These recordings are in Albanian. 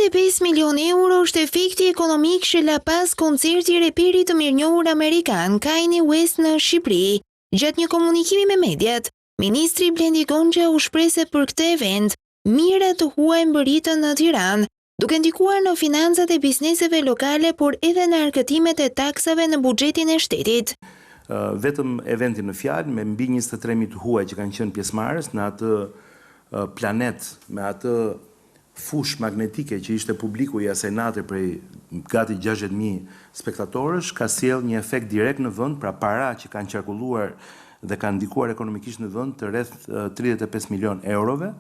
25 milion euro është efekti ekonomik që la pas koncerti i reperit të mirënjohur amerikan Kanye West në Shqipëri. Gjatë një komunikimi me mediat, ministri Blendi Gonxha u shpreh se për këtë event mira të huaj mbërritën në Tiranë, duke ndikuar në financat e bizneseve lokale, por edhe në arkëtimet e taksave në buxhetin e shtetit. Vetëm eventin në fjalë me mbi 23.000 të huaj që kanë qenë pjesëmarrës në atë planet me atë fush magnetike që ishte publiku i asaj nate prej gati 60.000 spektatorësh, ka sjell një efekt direkt në vend, pra para që kanë qarkulluar dhe kanë ndikuar ekonomikisht në vend të rreth 35 milion eurove,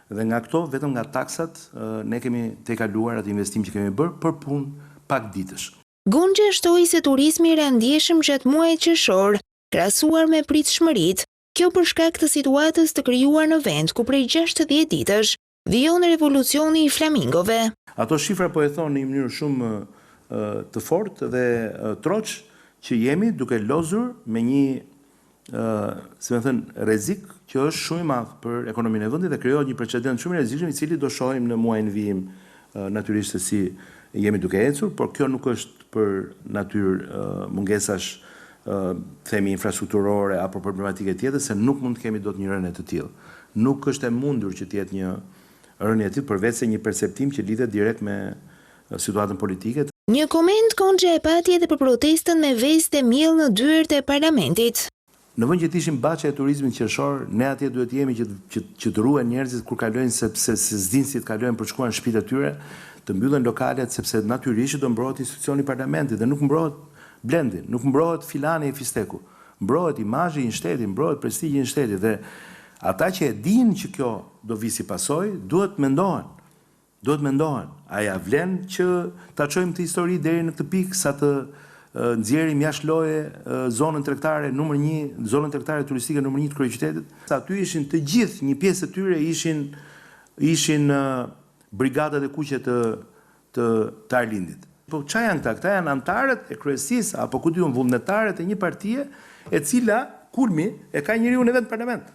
dhe nga këto vetëm nga taksat ne kemi tejkaluar atë investim që kemi bërë për punë pak ditësh. Gonxha shtoi se turizmi i rëndësishëm gjatë muajit qershor, krahasuar me pritshmëritë, kjo për shkak të situatës të krijuar në vend ku prej 60 ditësh vijon revolucioni i flamingove. Ato shifra po e thonë në një mënyrë shumë të fortë dhe troç që jemi duke lozur me një, si më thënë, rrezik që është shumë i madh për ekonominë e vendit dhe krijohet një precedent shumë i rrezikshëm i cili do shohim në muajin vijim natyrisht se si jemi duke ecur, por kjo nuk është për natyrë mungesash themi infrastrukturore apo problematike tjetër, se nuk mund të kemi dot një rënë të tillë. Nuk është e mundur që të jetë një rënë e tillë përveç se një perceptim që lidhet direkt me situatën politike. Një koment Gonxha e pati edhe për protestën me vestë e miell në dyert e parlamentit. Në vend që të ishim baçja e turizmit qershor, ne atje duhet jemi që të ruhen njerëzit kur kalojnë sepse se s'dinë si të kalojnë për të shkuar në shtëpitë e tyre, të mbyllen lokalet sepse natyrisht do mbrohet institucioni i parlamentit dhe nuk mbrohet Blendi, nuk mbrohet filani i Fisteku. Mbrohet imazhi i një shteti, mbrohet prestigji i një shteti dhe ata që e dinë që kjo do vi si pasojë, duhet mendohen. A ja vlen që ta çojmë të histori deri në këtë pikë sa të nxjerrim jashtë loje zonën tregtare numër 1, zonën tregtare turistike numër 1 të kryeqytetit? Aty ishin të gjithë, një pjesë e tyre ishin brigadat e kuqe të Arlindit. Po çfarë janë këta? Këta janë anëtarët e kryesisë apo ku diun vullnetarët e një partie e cila kulmi e ka njeriu në vetë parlament.